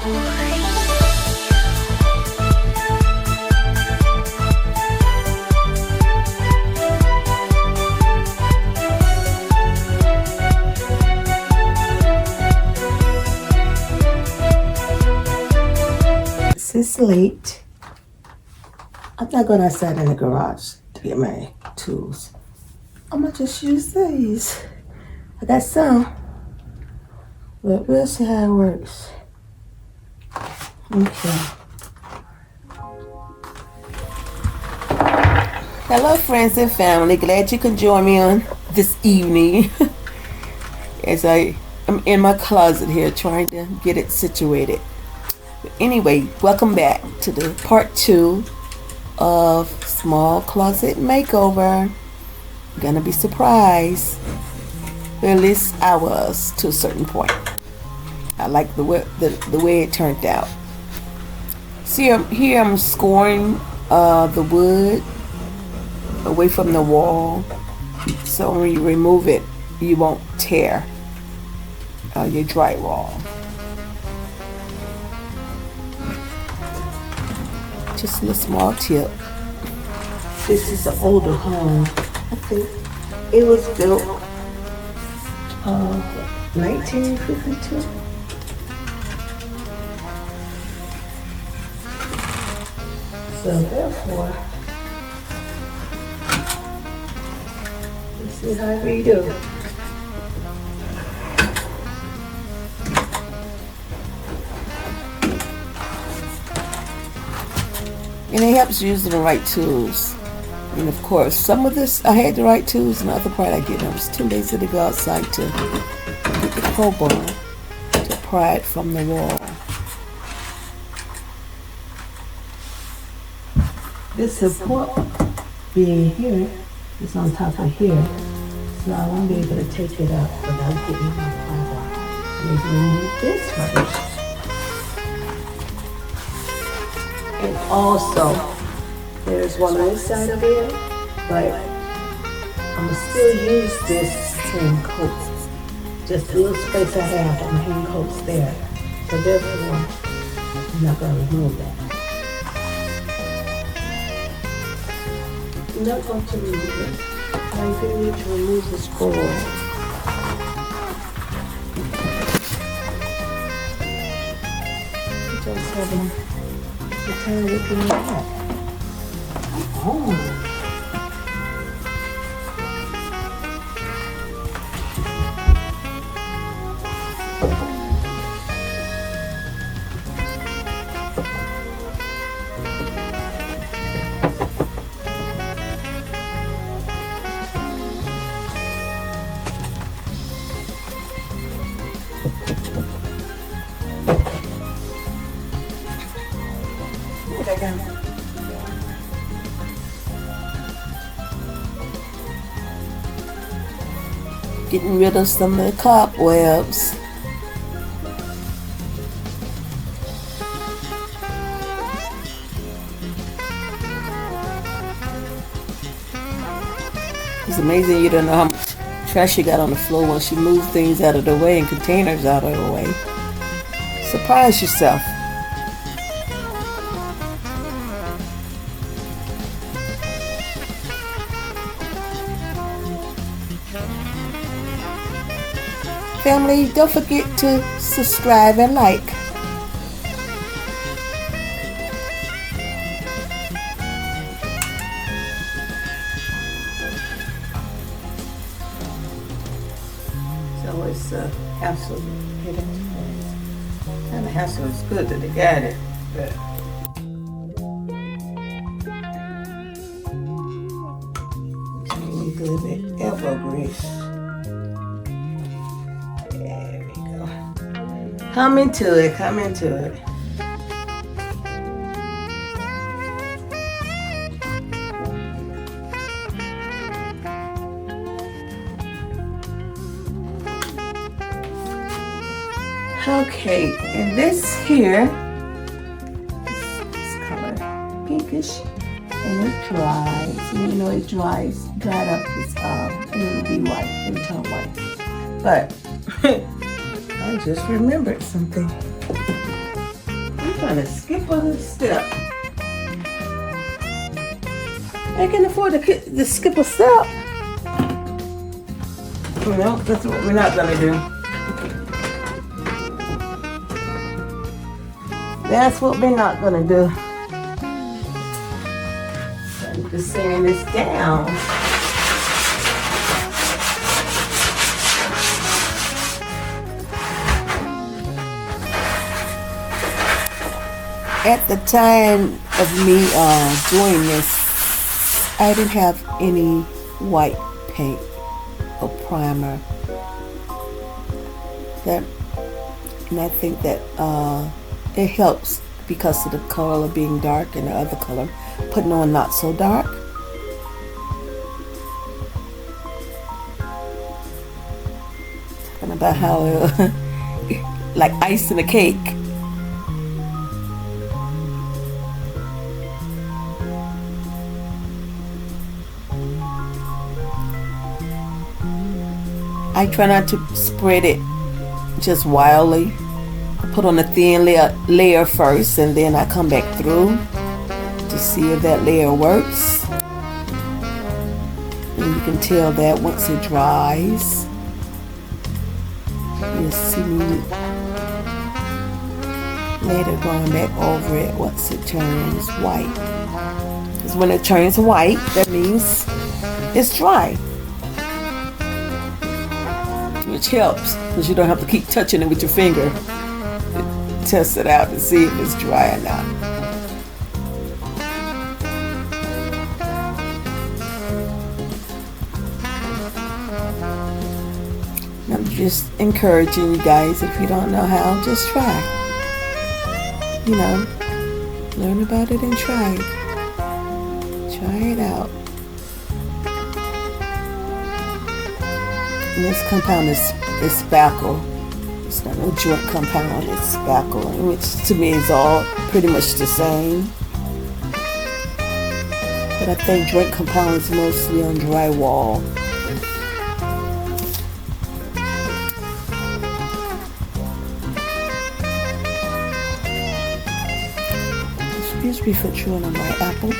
It's late. I'm not going outside in the garage to get my tools. I'm gonna just use these. I got some, but we'll see how it works. Okay. Hello, friends and family. Glad you can join me on this evening as I am in my closet here trying to get it situated. But anyway, welcome back to the part 2 of small closet makeover. Gonna be surprised. Or at least I was to a certain point. I like the way it turned out. See, here I'm scoring the wood away from the wall, so when you remove it, you won't tear your drywall. Just a small tip. This is an older home. I think it was built 1952. So therefore, let's see how we do. And it helps using the right tools. And of course, some of this I had the right tools, and the other part I didn't. I was too lazy to go outside to get the crowbar to pry it from the wall. This support being here is on top of here, so I won't be able to take it up without getting my crowbar. Let me remove this first. And also, there's one on this side of here, but I'm gonna still use this hand coat. Just the little space I have on the hand coats there. So therefore, I'm not gonna remove that. I'm not going to remove it. I'm going to need to remove this board. Just having the time looking at that. Oh. Getting rid of some of the cobwebs. It's amazing you don't know how much trash you got on the floor once you move things out of the way and containers out of the way. Surprise yourself. Family, don't forget to subscribe and like. It's always a hassle getting it. And the hassle is good that they got it, but it's really good with elbow grease. Come into it, come into it. Okay, and this here, this color, pinkish, and it dries. And you know it dried up, it's it'll be white, it'll turn white. But I just remembered something. I'm trying to skip a step. I can afford to skip a step. No, that's what we're not gonna do. That's what we're not gonna do. I'm just sand this down. At the time of me doing this, I didn't have any white paint or primer. And I think that it helps because of the color being dark and the other color putting on not so dark. Talking about how like ice in a cake. I try not to spread it just wildly. I put on a thin layer first, and then I come back through to see if that layer works. And you can tell that once it dries. You'll see me later going back over it once it turns white. Because when it turns white, that means it's dry. Which helps, because you don't have to keep touching it with your finger. Test it out to see if it's dry or not. I'm just encouraging you guys, if you don't know how, just try. You know, learn about it and try it. Try it out. And this compound is spackle. It's not no joint compound, it's spackle, which to me is all pretty much the same. But I think joint compound is mostly on drywall. Excuse me for chewing on my apple.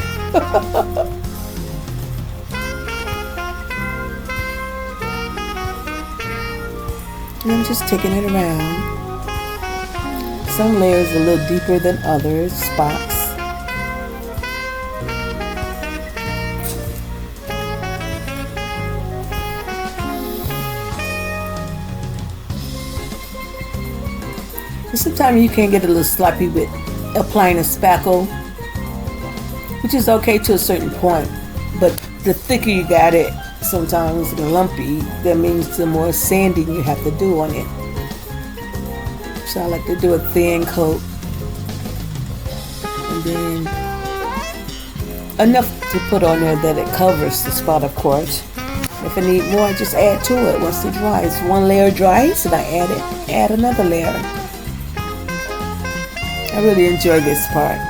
And I'm just taking it around. Some layers are a little deeper than others, spots. And sometimes you can get a little sloppy with applying a spackle, which is okay to a certain point, but the thicker you got it, sometimes lumpy, that means the more sanding you have to do on it. So I like to do a thin coat, and then enough to put on there that it covers the spot, of course. If I need more, I just add to it once it dries. One layer dries and I add another layer. I really enjoy this part.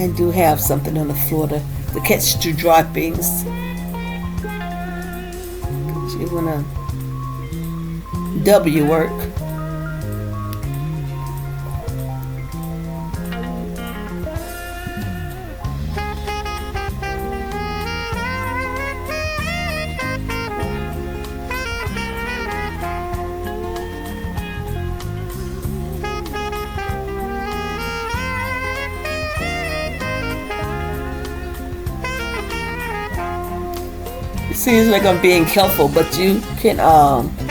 And do have something on the floor to catch the droppings. You wanna double your work. Seems like I'm being careful, but you can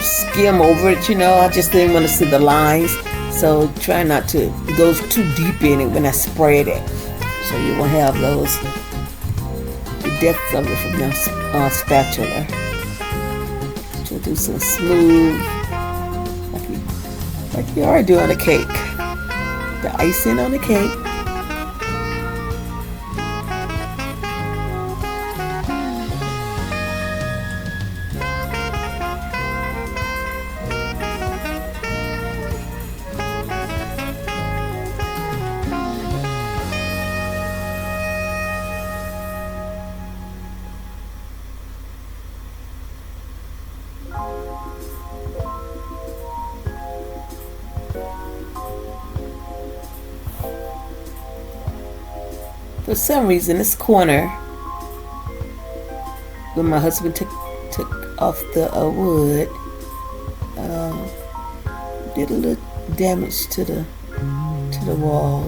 skim over it, you know. I just didn't want to see the lines, so try not to go too deep in it when I spread it, so you won't have those, the depth of it from the spatula. To do some smooth, like you are doing a cake, the icing on the cake. For some reason, this corner, when my husband took off the wood, did a little damage to the wall.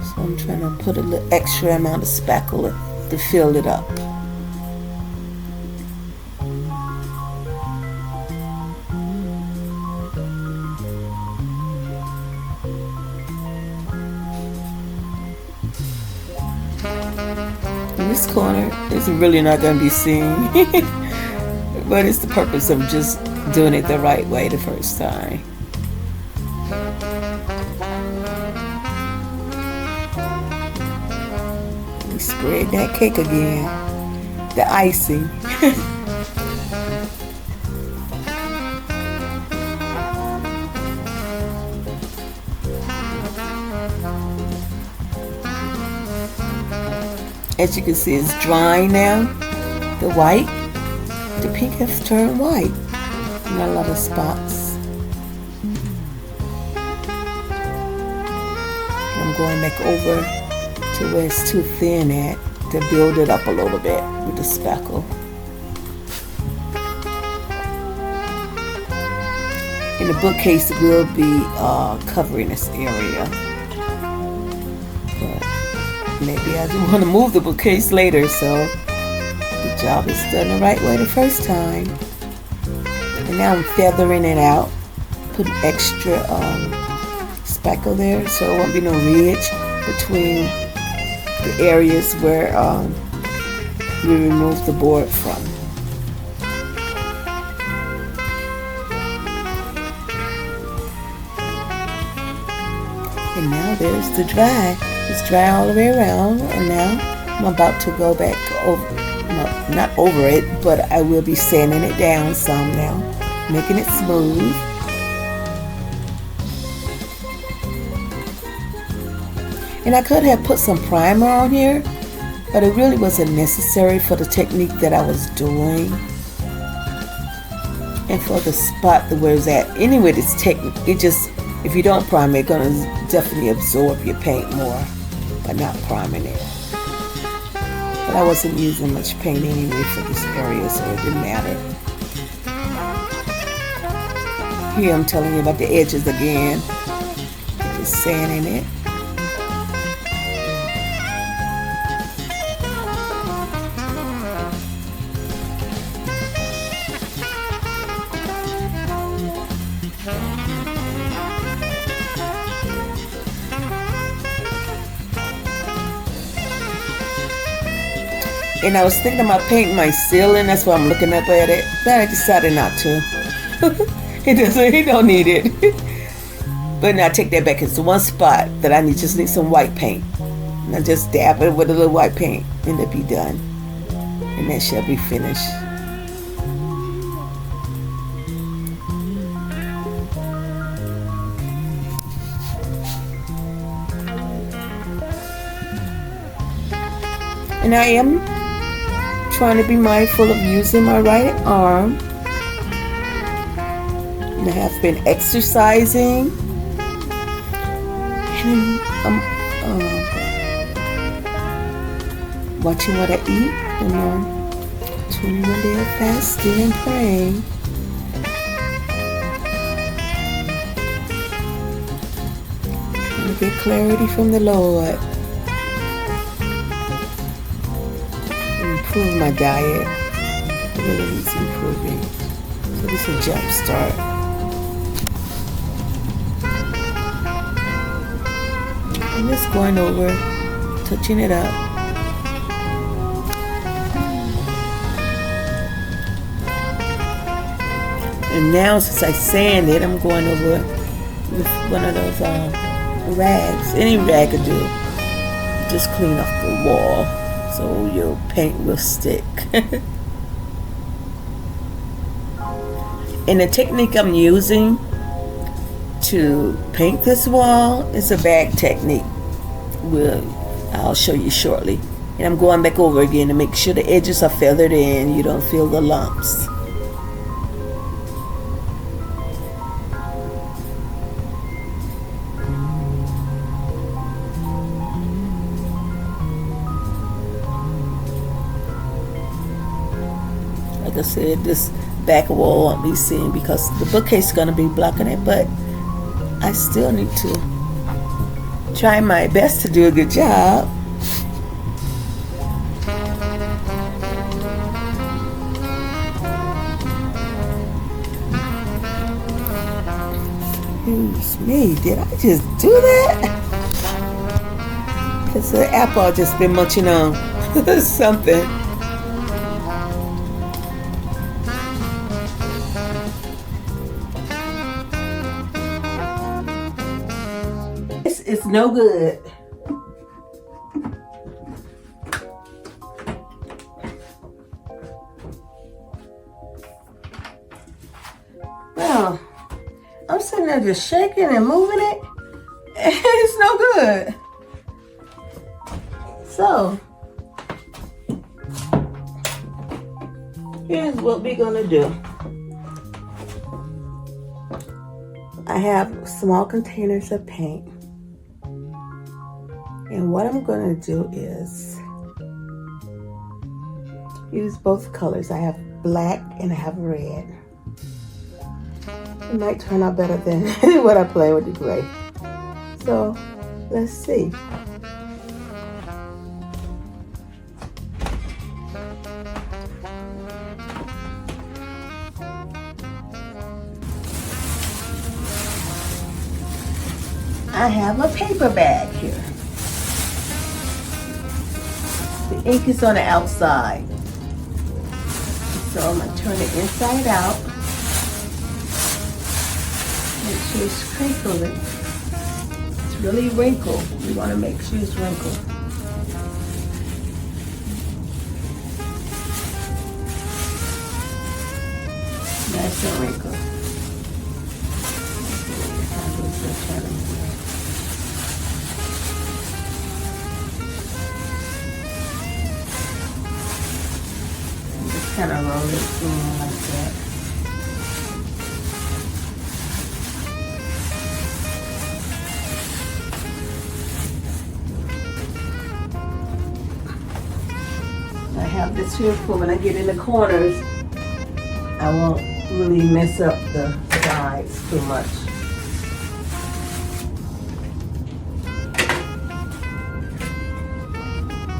So I'm trying to put a little extra amount of spackle to fill it up. This corner is really not going to be seen, but it's the purpose of just doing it the right way the first time. We spread that cake again, the icing. As you can see, it's drying now. The white, the pink has turned white. Not a lot of spots. And I'm going back over to where it's too thin at to build it up a little bit with the spackle. And the bookcase will be covering this area. Maybe I do want to move the bookcase later, so the job is done the right way the first time. And now I'm feathering it out, putting extra spackle there so there won't be no ridge between the areas where we removed the board from. And now there's the dry. It's dry all the way around, and now I'm about to go back over, no, not over it, but I will be sanding it down some now, making it smooth. And I could have put some primer on here, but it really wasn't necessary for the technique that I was doing and for the spot where it's at. Anyway, this technique, it just, if you don't prime it, it's going to definitely absorb your paint more by not priming it. But I wasn't using much paint anyway for this area, so it didn't matter. Here I'm telling you about the edges again. Just sanding it. And I was thinking about painting my ceiling, that's why I'm looking up at it, but I decided not to. It don't need it. But now I take that back. It's the one spot that I just need some white paint. And I just dab it with a little white paint and it'll be done. And that shall be finished. And I am trying to be mindful of using my right arm. And I have been exercising. And I'm watching what I eat. And I'm 21 day of fasting and praying. Trying to get clarity from the Lord. Improve my diet. It really needs improving. So this is a jump start. I'm just going over, touching it up. And now since I sand it, I'm going over with one of those rags. Any rag could do. Just clean off the wall so your paint will stick. And the technique I'm using to paint this wall is a bag technique. I'll show you shortly. And I'm going back over again to make sure the edges are feathered in. You don't feel the lumps. I said, this back wall won't be seen because the bookcase is going to be blocking it, but I still need to try my best to do a good job. Excuse me, did I just do that? Because the apple just been munching on something. It's no good. Well, I'm sitting there just shaking and moving it, and it's no good. So, here's what we're gonna do. I have small containers of paint. And what I'm going to do is use both colors. I have black and I have red. It might turn out better than what I play with the gray. So let's see. I have a paper bag here. The ink is on the outside. So I'm going to turn it inside out. Make sure it's crinkly. It's really wrinkled. You want to make sure it's wrinkled. Nice and wrinkled. Kind of roll it in like that. I have this here for when I get in the corners, I won't really mess up the sides too much.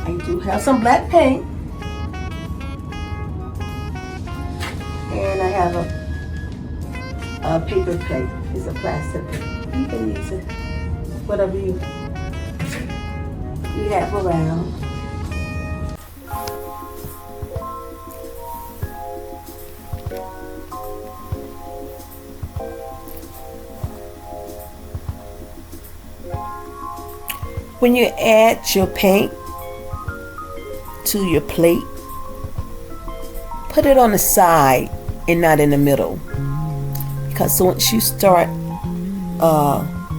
I do have some black paint. And I have a paper plate. It's a plastic. You can use it, whatever you have around. When you add your paint to your plate, put it on the side and not in the middle, because once you start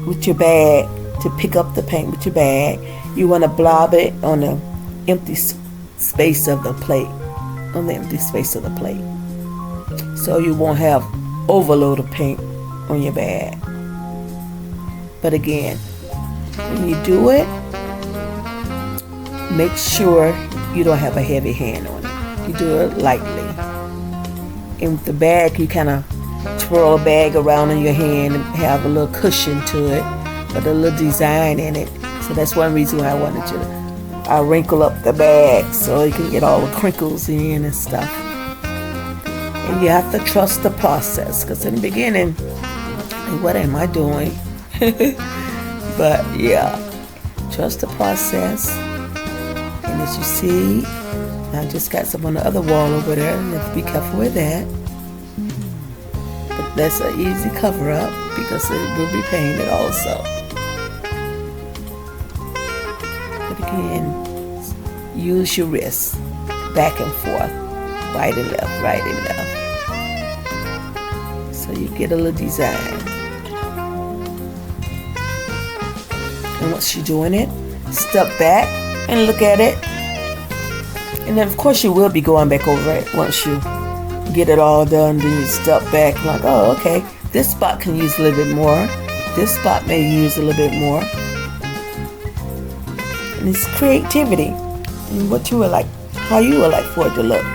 with your bag to pick up the paint with your bag, you want to blob it on the empty space of the plate, so you won't have overload of paint on your bag. But again, when you do it, make sure you don't have a heavy hand on it. You do it lightly. And with the bag, you kind of twirl a bag around in your hand and have a little cushion to it, but a little design in it. So that's one reason why I wanted you to wrinkle up the bag so you can get all the crinkles in and stuff. And you have to trust the process, because in the beginning, what am I doing? But yeah, trust the process. And as you see, I just got some on the other wall over there. You have to be careful with that. But that's an easy cover up because it will be painted also. But again, use your wrist back and forth, right and left, right and left. So you get a little design. And once you're doing it, step back and look at it. And then of course you will be going back over it once you get it all done. Then you step back like, oh, okay, this spot can use a little bit more. This spot may use a little bit more. And it's creativity and what you would like, how you would like for it to look.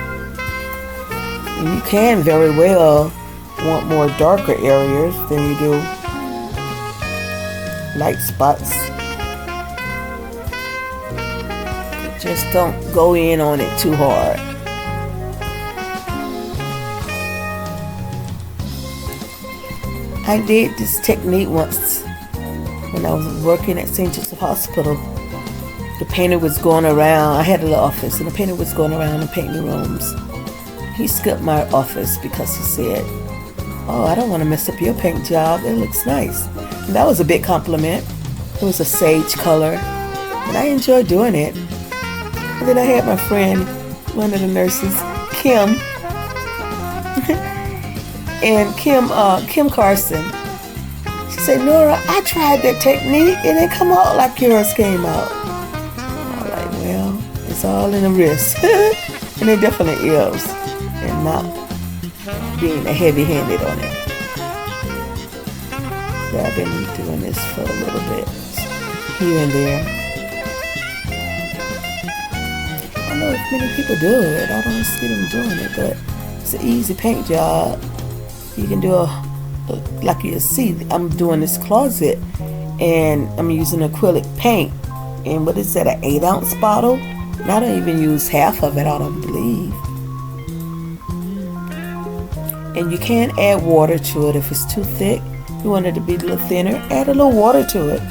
And you can very well want more darker areas than you do light spots. Just don't go in on it too hard. I did this technique once when I was working at St. Joseph Hospital. The painter was going around. I had a little office, and the painter was going around and painting rooms. He skipped my office because he said, "Oh, I don't want to mess up your paint job. It looks nice." And that was a big compliment. It was a sage color, and I enjoyed doing it. And then I had my friend, one of the nurses, Kim, and Kim Carson. She said, "Nora, I tried that technique and it come out like yours came out." I'm like, well, it's all in the wrist. And it definitely is. And not being heavy-handed on it. So I've been doing this for a little bit, here and there. I know if many people do it. I don't see them doing it, but it's an easy paint job. You can do like you see, I'm doing this closet, and I'm using acrylic paint. And what is that, an 8-ounce bottle? And I don't even use half of it, I don't believe. And you can add water to it if it's too thick. You want it to be a little thinner, add a little water to it.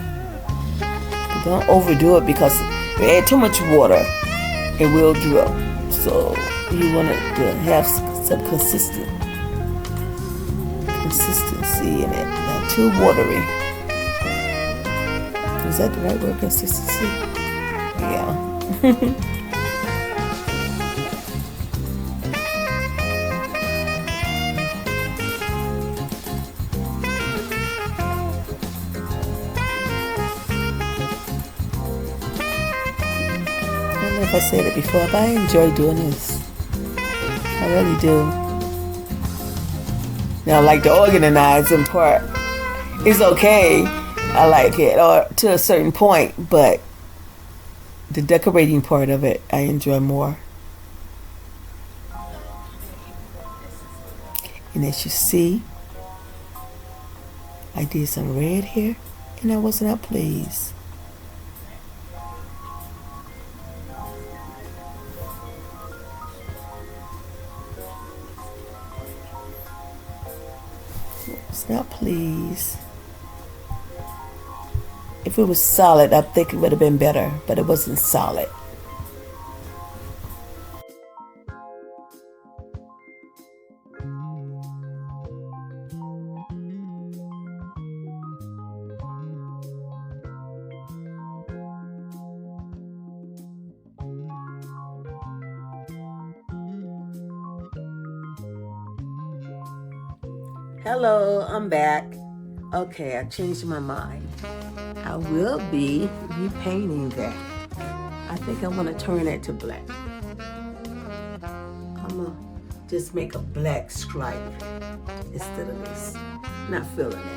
But don't overdo it, because if you add too much water, it will drip. So you want it to have some consistency in it, not too watery. Is that the right word, consistency? Yeah. I don't know if I said it before, but I enjoy doing this. I really do. Now, like the organizing part, it's okay. I like it, or to a certain point, but the decorating part of it, I enjoy more. And as you see, I did some red here, and I was not pleased. Not pleased. If it was solid, I think it would have been better, but it wasn't solid. Hello, I'm back. Okay, I changed my mind. I will be repainting that. I think I want to turn it to black. I'm going to just make a black stripe instead of this. Not feeling it.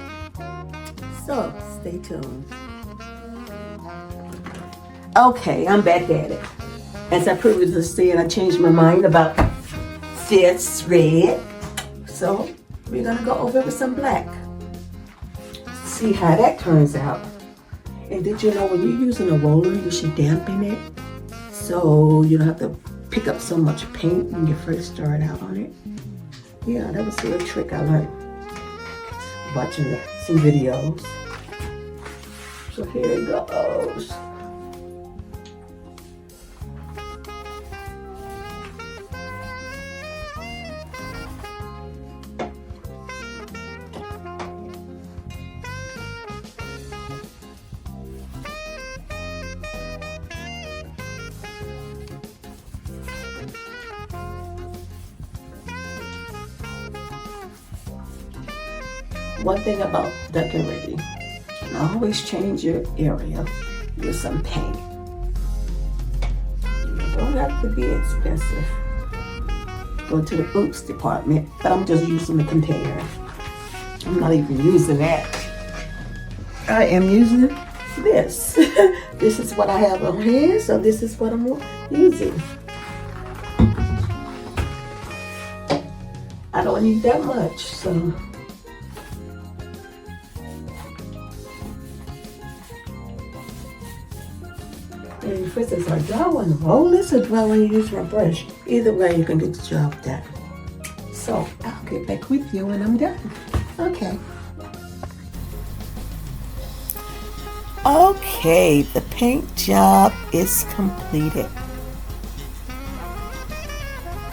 So, stay tuned. Okay, I'm back at it. As I previously said, I changed my mind about this red. So, we're gonna go over with some black. See how that turns out. And did you know when you're using a roller, you should dampen it so you don't have to pick up so much paint when you first start out on it? Yeah, that was a little trick I learned watching some videos. So here it goes. One thing about decorating, always change your area with some paint. You don't have to be expensive. Go to the books department, but I'm just using the container. I'm not even using that. I am using this. This is what I have on hand, so this is what I'm using. I don't need that much, so. And Chris is like, do I want to roll this or do I want to use my brush? Either way, you can get the job done. So I'll get back with you when I'm done. Okay. Okay, the paint job is completed.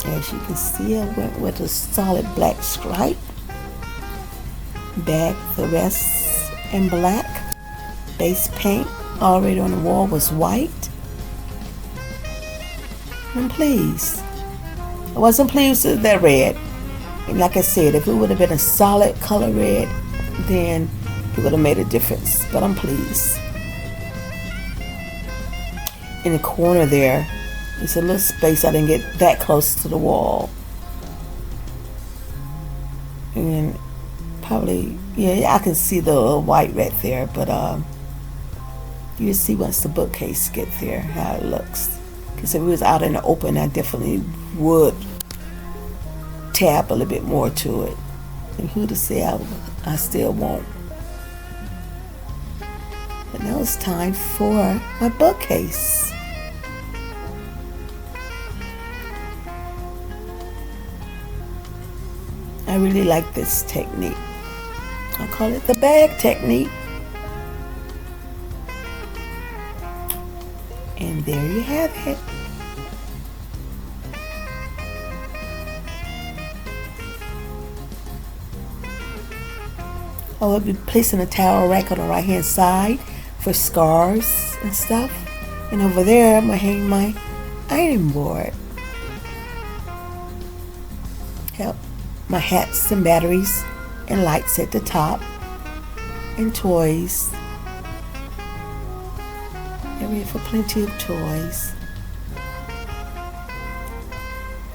As you can see, I went with a solid black stripe. Back the rest in black. Base paint already on the wall was white. I'm pleased. I wasn't pleased with that red. And like I said, if it would have been a solid color red, then it would have made a difference. But I'm pleased. In the corner there, there's a little space. I didn't get that close to the wall. And probably, yeah, I can see the white right there. But you'll see once the bookcase gets there how it looks. Because if it was out in the open, I definitely would tap a little bit more to it. And who to say I still won't. But now it's time for my bookcase. I really like this technique. I call it the bag technique. And there you have it. I will be placing a towel rack on the right hand side for scarves and stuff. And over there I'm going to hang my ironing board. Help. My hats and batteries and lights at the top. And toys. Area for plenty of toys.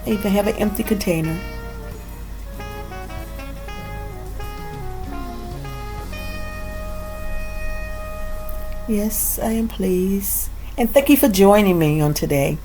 I even have an empty container. Yes, I am pleased. And thank you for joining me on today.